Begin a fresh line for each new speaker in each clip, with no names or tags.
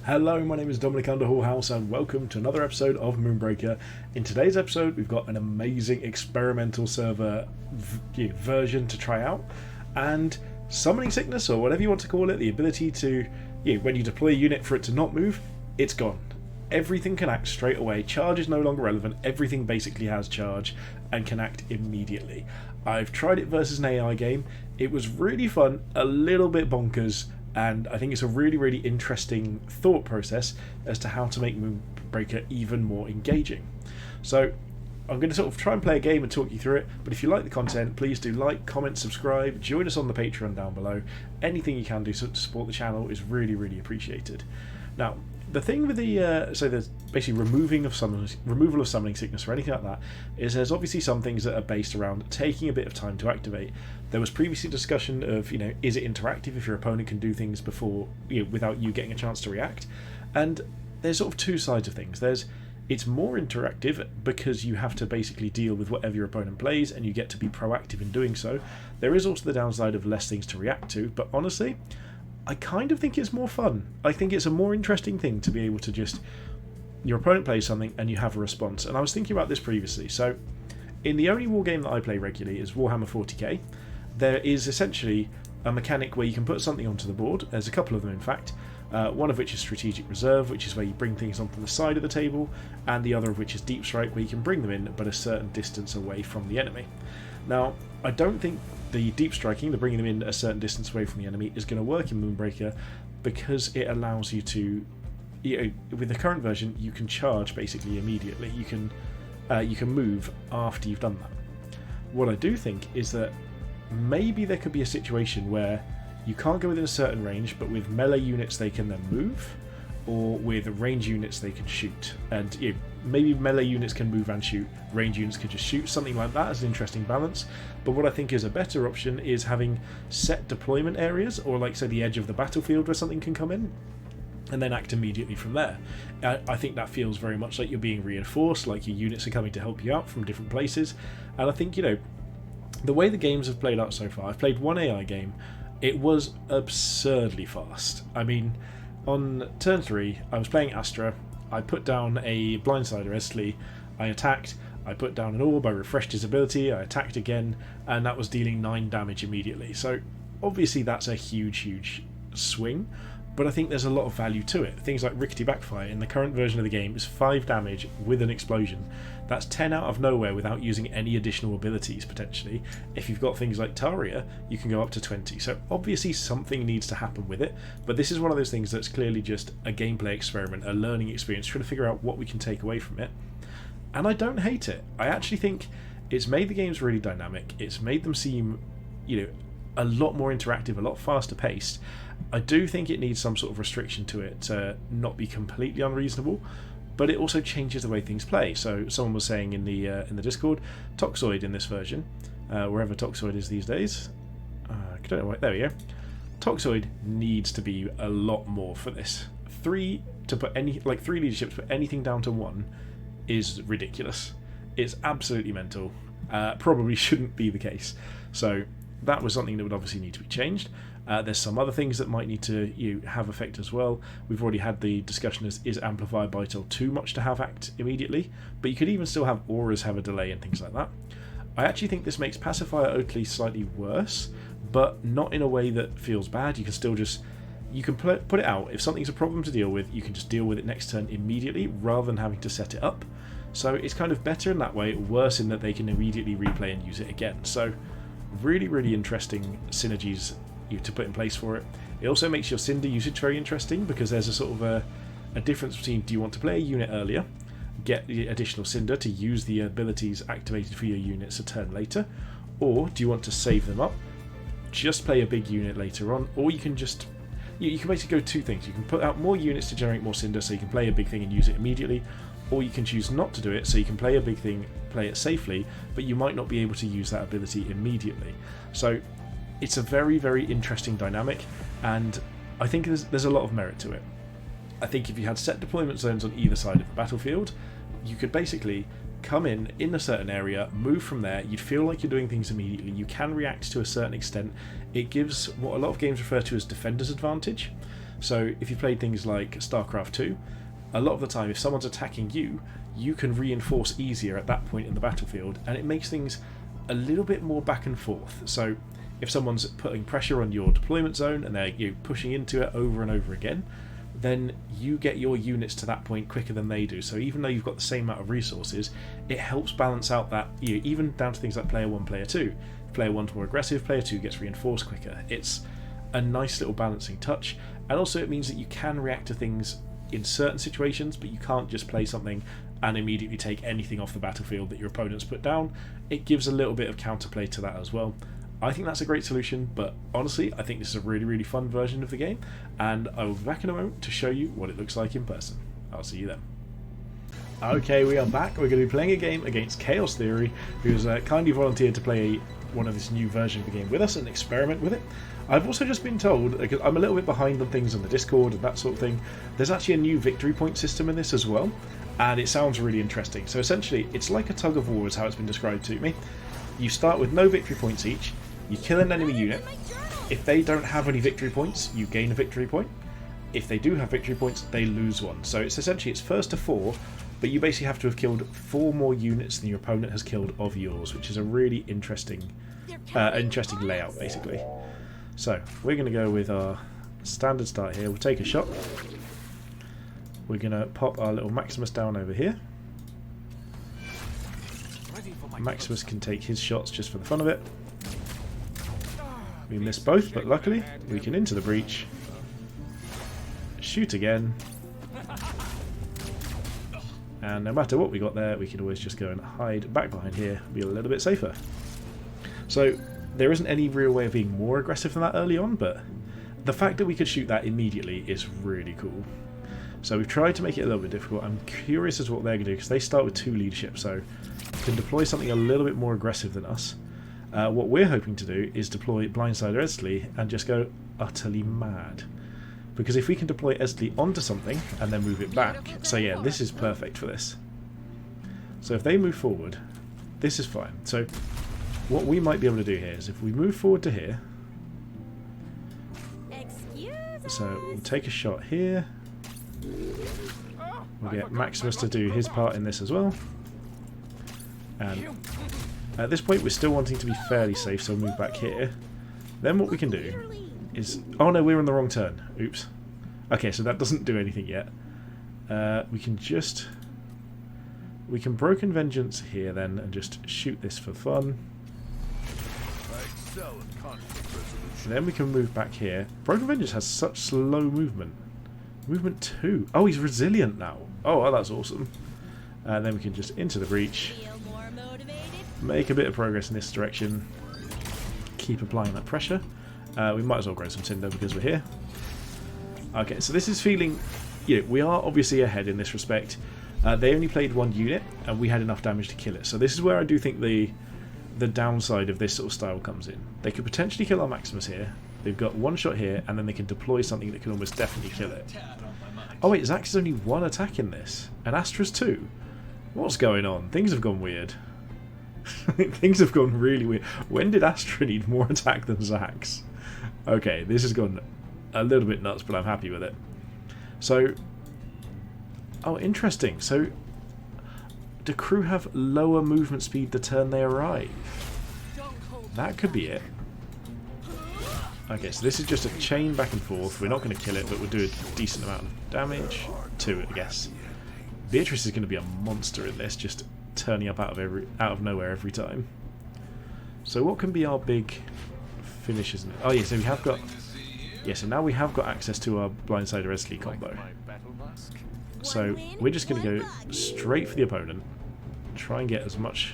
Hello, my name is Dominic Underhallhouse and welcome to another episode of Moonbreaker. In today's episode we've got an amazing experimental server version to try out, and summoning sickness, or whatever you want to call it, the ability to, when you deploy a unit for it to not move, it's gone. Everything can act straight away, charge is no longer relevant, everything basically has charge and can act immediately. I've tried it versus an AI game, it was really fun, a little bit bonkers, and I think it's a really, really interesting thought process as to how to make Moonbreaker even more engaging. So I'm going to sort of try and play a game and talk you through it, but if you like the content, please do like, comment, subscribe, join us on the Patreon down below. Anything you can do to support the channel is really, really appreciated. Now, the thing with the so there's basically removal of summoning sickness or anything like that is there's obviously some things that are based around taking a bit of time to activate. There was previously discussion of, is it interactive if your opponent can do things before, without you getting a chance to react? And there's sort of two sides of things. It's more interactive because you have to basically deal with whatever your opponent plays and you get to be proactive in doing so. There is also the downside of less things to react to, but honestly, I kind of think it's more fun. I think it's a more interesting thing to be able to just, your opponent plays something and you have a response. And I was thinking about this previously. So in the only war game that I play regularly is Warhammer 40k. There is essentially a mechanic where you can put something onto the board. There's a couple of them, in fact. One of which is Strategic Reserve, which is where you bring things onto the side of the table, and the other of which is Deep Strike, where you can bring them in but a certain distance away from the enemy. Now, I don't think the deep striking, the bringing them in a certain distance away from the enemy, is going to work in Moonbreaker because it allows you to, with the current version, you can charge basically immediately. You can move after you've done that. What I do think is that maybe there could be a situation where you can't go within a certain range, but with melee units they can then move, or with range units they can shoot. And maybe melee units can move and shoot, range units can just shoot, something like that as an interesting balance. But what I think is a better option is having set deployment areas, or like say the edge of the battlefield where something can come in, and then act immediately from there. I think that feels very much like you're being reinforced, like your units are coming to help you out from different places. And I think, the way the games have played out so far, I've played one AI game, it was absurdly fast. I mean, on turn 3, I was playing Astra, I put down a blindsider Esli, I attacked, I put down an orb, I refreshed his ability, I attacked again, and that was dealing 9 damage immediately. So obviously that's a huge swing, but I think there's a lot of value to it. Things like Rickety Backfire in the current version of the game is 5 damage with an explosion. That's 10 out of nowhere without using any additional abilities, potentially. If you've got things like Taria, you can go up to 20. So obviously something needs to happen with it, but this is one of those things that's clearly just a gameplay experiment, a learning experience, trying to figure out what we can take away from it. And I don't hate it. I actually think it's made the games really dynamic. It's made them seem, a lot more interactive, a lot faster paced. I do think it needs some sort of restriction to it to not be completely unreasonable, but it also changes the way things play. So someone was saying in the Discord, Toxoid in this version, wherever Toxoid is these days, I don't know what, there we go. Toxoid needs to be a lot more for this. 3 leaderships, put anything down to 1 is ridiculous. It's absolutely mental. Probably shouldn't be the case. So that was something that would obviously need to be changed. There's some other things that might need to have effect as well. We've already had the discussion as, is Amplify Bytel too much to have act immediately? But you could even still have auras have a delay and things like that. I actually think this makes Pacifier Oakley slightly worse, but not in a way that feels bad. You can still just, you can put it out. If something's a problem to deal with, you can just deal with it next turn immediately rather than having to set it up. So it's kind of better in that way, worse in that they can immediately replay and use it again. So really, really interesting synergies to put in place for it. It also makes your Cinder usage very interesting because there's a sort of a difference between, do you want to play a unit earlier, get the additional Cinder to use the abilities activated for your units a turn later, or do you want to save them up, just play a big unit later on, or you can just, you can basically go two things. You can put out more units to generate more Cinder so you can play a big thing and use it immediately, or you can choose not to do it so you can play a big thing, play it safely, but you might not be able to use that ability immediately. So it's a very, very interesting dynamic, and I think there's a lot of merit to it. I think if you had set deployment zones on either side of the battlefield, you could basically come in a certain area, move from there, you'd feel like you're doing things immediately, you can react to a certain extent. It gives what a lot of games refer to as defender's advantage. So if you played things like StarCraft 2, a lot of the time if someone's attacking you, you can reinforce easier at that point in the battlefield, and it makes things a little bit more back and forth. So if someone's putting pressure on your deployment zone and they're pushing into it over and over again, then you get your units to that point quicker than they do. So even though you've got the same amount of resources, it helps balance out that, even down to things like player 1, player 2. Player 1's more aggressive, player 2 gets reinforced quicker. It's a nice little balancing touch, and also it means that you can react to things in certain situations, but you can't just play something and immediately take anything off the battlefield that your opponent's put down. It gives a little bit of counterplay to that as well. I think that's a great solution, but honestly I think this is a really, really fun version of the game, and I will be back in a moment to show you what it looks like in person. I'll see you then. Okay, we are back. We're going to be playing a game against Chaos Theory, who's kindly volunteered to play one of this new version of the game with us and experiment with it. I've also just been told, because I'm a little bit behind on things on the Discord and that sort of thing, there's actually a new victory point system in this as well, and it sounds really interesting. So essentially, it's like a tug of war is how it's been described to me. You start with no victory points each, you kill an enemy unit. If they don't have any victory points, you gain a victory point. If they do have victory points, they lose one. So it's essentially, it's first to 4, but you basically have to have killed 4 more units than your opponent has killed of yours, which is a really interesting layout, basically. So we're going to go with our standard start here. We'll take a shot. We're going to pop our little Maximus down over here. Maximus can take his shots just for the fun of it. We missed both, but luckily we can into the breach. Shoot again. And no matter what we got there, we can always just go and hide back behind here, be a little bit safer. So there isn't any real way of being more aggressive than that early on, but the fact that we could shoot that immediately is really cool. So we've tried to make it a little bit difficult. I'm curious as to what they're going to do, because they start with 2 leadership, so can deploy something a little bit more aggressive than us. What we're hoping to do is deploy Blindsider Esli and just go utterly mad. Because if we can deploy Esli onto something and then move it back, so yeah, this is perfect for this. So if they move forward, this is fine. So what we might be able to do here is if we move forward to here, so we'll take a shot here, we'll get Maximus to do his part in this as well, and at this point we're still wanting to be fairly safe, so we'll move back here. Then what we can do is... oh no, we're on the wrong turn. Oops. Okay, so that doesn't do anything yet. We can just... we can Broken Vengeance here then and just shoot this for fun. Then we can move back here. Broken Vengeance has such slow movement. Movement 2. Oh, he's resilient now. Oh, well, that's awesome. And then we can just into the breach. Make a bit of progress in this direction. Keep applying that pressure. We might as well grow some Tinder because we're here. Okay, so this is feeling... we are obviously ahead in this respect. They only played 1 unit, and we had enough damage to kill it. So this is where I do think the downside of this sort of style comes in. They could potentially kill our Maximus here. They've got 1 shot here, and then they can deploy something that can almost definitely kill it. Oh wait, Zax is only 1 attack in this, and Astra's 2. What's going on? Things have gone weird. Things have gone really weird. When did Astra need more attack than Zax? Okay, this has gone a little bit nuts, but I'm happy with it. So, oh, interesting. So, do crew have lower movement speed the turn they arrive? That could be it. Okay, so this is just a chain back and forth. We're not going to kill it, but we'll do a decent amount of damage to it, I guess. Beatrice is going to be a monster in this, just turning up out of nowhere every time. So what can be our big finishes? Oh yeah, so we have got... yeah, so now we have got access to our Blindsider Esli combo. So we're just going to go straight for the opponent. Try and get as much...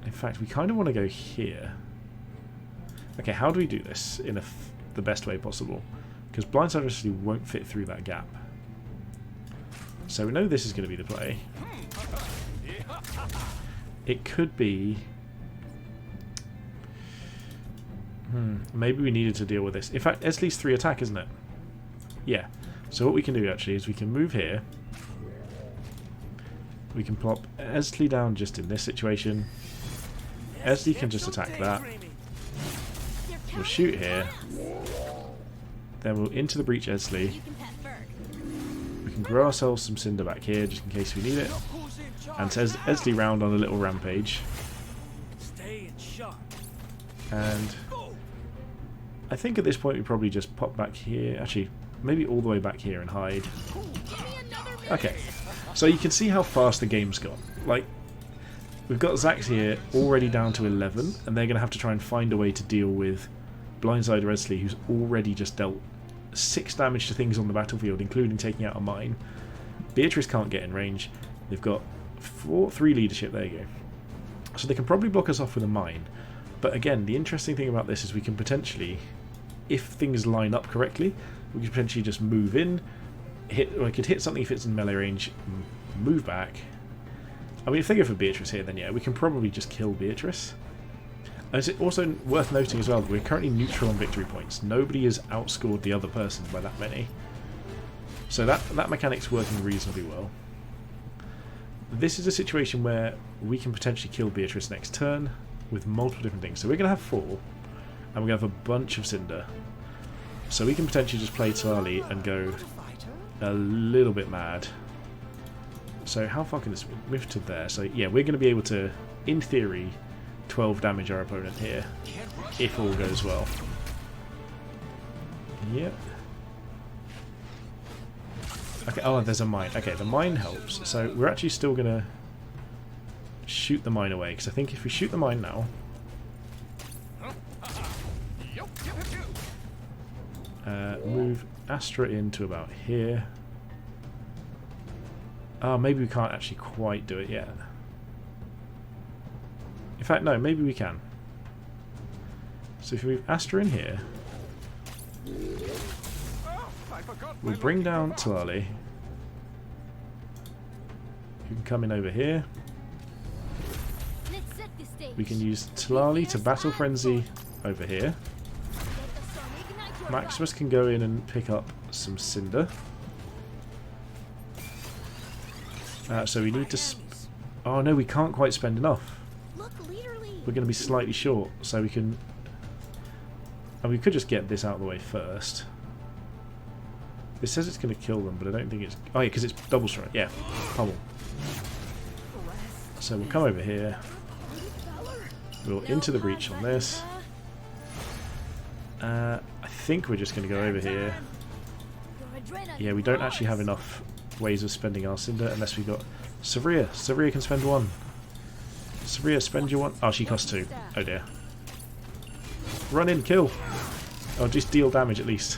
in fact, we kind of want to go here. Okay, how do we do this in the best way possible? Because Blindsider Esli won't fit through that gap. So we know this is going to be the play. It could be... maybe we needed to deal with this. In fact, Esli's 3 attack, isn't it? Yeah. So what we can do actually is we can move here. We can plop Esli down just in this situation. Esli can just attack that. We'll shoot here. Then we'll into the breach Esley. We can grow ourselves some cinder back here just in case we need it. And says Esley round on a little rampage. And I think at this point we probably just pop back here. Actually, maybe all the way back here and hide. Okay, so you can see how fast the game's gone. Like, we've got Zax here already down to 11, and they're going to have to try and find a way to deal with Blindside Esley, who's already just dealt 6 damage to things on the battlefield, including taking out a mine. Beatrice can't get in range. They've got 3 leadership, there you go. So they can probably block us off with a mine. But again, the interesting thing about this is we can potentially, if things line up correctly, we could potentially just move in, I could hit something if it's in melee range, move back. I mean, if they go for Beatrice here, then yeah, we can probably just kill Beatrice. And it's also worth noting as well that we're currently neutral on victory points. Nobody has outscored the other person by that many. So that mechanic's working reasonably well. This is a situation where we can potentially kill Beatrice next turn with multiple different things. So we're going to have 4, and we're going to have a bunch of Cinder. So we can potentially just play Tali and go a little bit mad. So how far can this move to there? So yeah, we're going to be able to, in theory, 12 damage our opponent here, if all goes well. Yep. Okay, oh, there's a mine. Okay, the mine helps. So we're actually still going to shoot the mine away, because I think if we shoot the mine now... move Astra into about here. Oh, maybe we can't actually quite do it yet. In fact, no, maybe we can. So if we move Astra in here, we'll bring down Tali. You can come in over here. We can use Tali to Battle Frenzy over here. Maximus can go in and pick up some Cinder. So we need to... oh no, we can't quite spend enough. We're going to be slightly short, so we can... and we could just get this out of the way first. This says it's going to kill them, but I don't think it's... oh yeah, because it's double strike. Yeah, pummel. So we'll come over here. We'll into the breach on this. I think we're just going to go over here. Yeah, we don't actually have enough ways of spending our Cinder unless we've got Savria. Savria can spend 1. Savria, spend your 1. Oh, she costs 2. Oh dear. Run in, kill. Oh, just deal damage at least.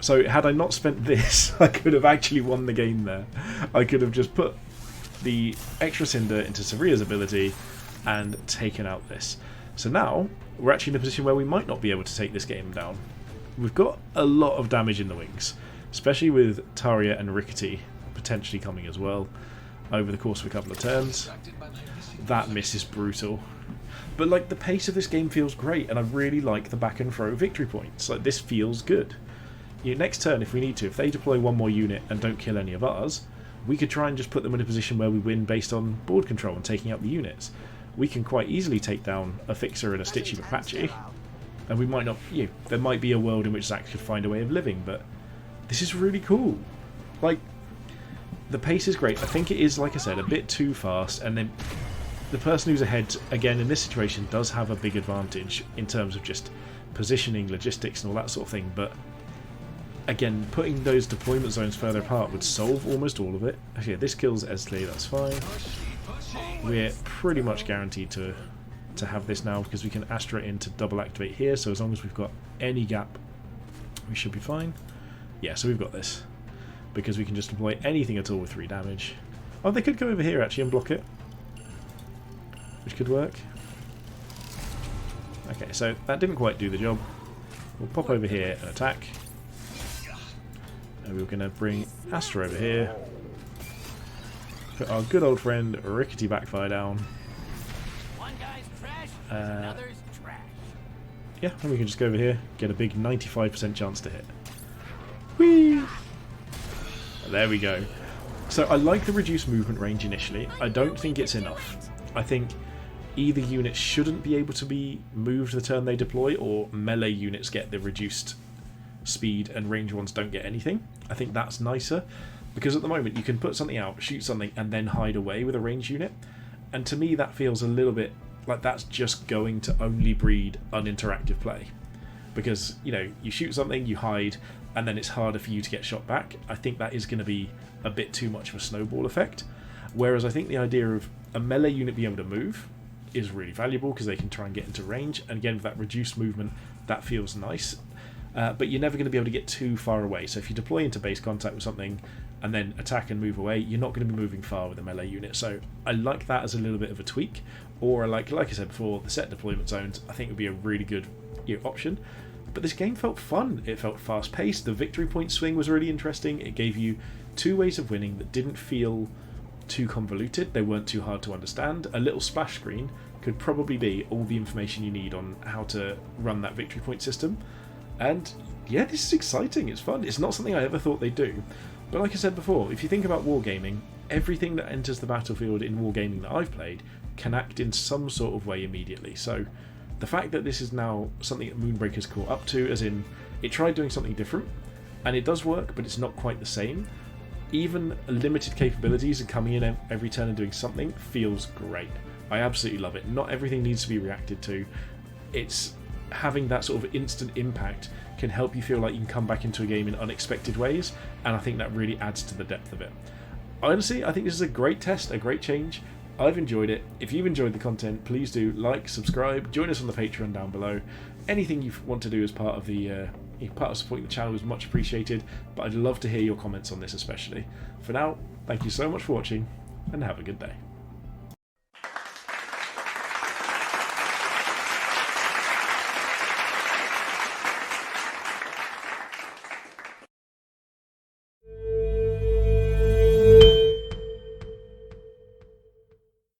So had I not spent this, I could have actually won the game there. I could have just put the extra Cinder into Savria's ability and taken out this. So now we're actually in a position where we might not be able to take this game down. We've got a lot of damage in the wings, especially with Taria and Rickety potentially coming as well over the course of a couple of turns. That miss is brutal. But like, the pace of this game feels great, and I really like the back and throw victory points. Like, this feels good. You know, next turn, if we need to, if they deploy 1 more unit and don't kill any of ours, we could try and just put them in a position where we win based on board control and taking out the units. We can quite easily take down a Fixer and a Stitchy McPatchy, and we might not... you know, there might be a world in which Zax could find a way of living, but this is really cool. Like, the pace is great. I think it is, like I said, a bit too fast, and then the person who's ahead, again, in this situation, does have a big advantage in terms of just positioning, logistics, and all that sort of thing, but again, putting those deployment zones further apart would solve almost all of it. Okay, this kills Esley, that's fine. We're pretty much guaranteed to have this now because we can Astra in to double activate here, so as long as we've got any gap, we should be fine. Yeah, so we've got this. Because we can just deploy anything at all with 3 damage. Oh, they could go over here actually and block it, which could work. Okay, so that didn't quite do the job. We'll pop over here and attack. And we're going to bring Astra over here. Put our good old friend Rickety Backfire down. Yeah, and we can just go over here, get a big 95% chance to hit. Whee! There we go. So I like the reduced movement range initially. I don't think it's enough. I think either units shouldn't be able to be moved the turn they deploy, or melee units get the reduced speed and range ones don't get anything. I think that's nicer, because at the moment you can put something out, shoot something, and then hide away with a range unit. And to me that feels a little bit like that's just going to only breed uninteractive play. Because, you know, you shoot something, you hide, and then it's harder for you to get shot back. I think that is going to be a bit too much of a snowball effect. Whereas I think the idea of a melee unit being able to move is really valuable, because they can try and get into range, and again with that reduced movement, that feels nice. But you're never going to be able to get too far away. So if you deploy into base contact with something and then attack and move away, you're not going to be moving far with a melee unit. So I like that as a little bit of a tweak. Or like I said before, the set deployment zones I think would be a really good option. But this game felt fun. It felt fast paced. The victory point swing was really interesting. It gave you two ways of winning that didn't feel too convoluted. They weren't too hard to understand. A little splash screen could probably be all the information you need on how to run that victory point system. And yeah, this is exciting. It's fun. It's not something I ever thought they'd do. But like I said before, if you think about wargaming, everything that enters the battlefield in wargaming that I've played can act in some sort of way immediately. So the fact that this is now something that Moonbreaker's caught up to, as in it tried doing something different, and it does work, but it's not quite the same. Even limited capabilities and coming in every turn and doing something feels great. I absolutely love it. Not everything needs to be reacted to. It's having that sort of instant impact can help you feel like you can come back into a game in unexpected ways, and I think that really adds to the depth of it. Honestly, I think this is a great test, a great change. I've enjoyed it. If you've enjoyed the content, please do like, subscribe, join us on the Patreon down below. Anything you want to do as part of supporting the channel is much appreciated, but I'd love to hear your comments on this especially. For now, thank you so much for watching, and have a good day.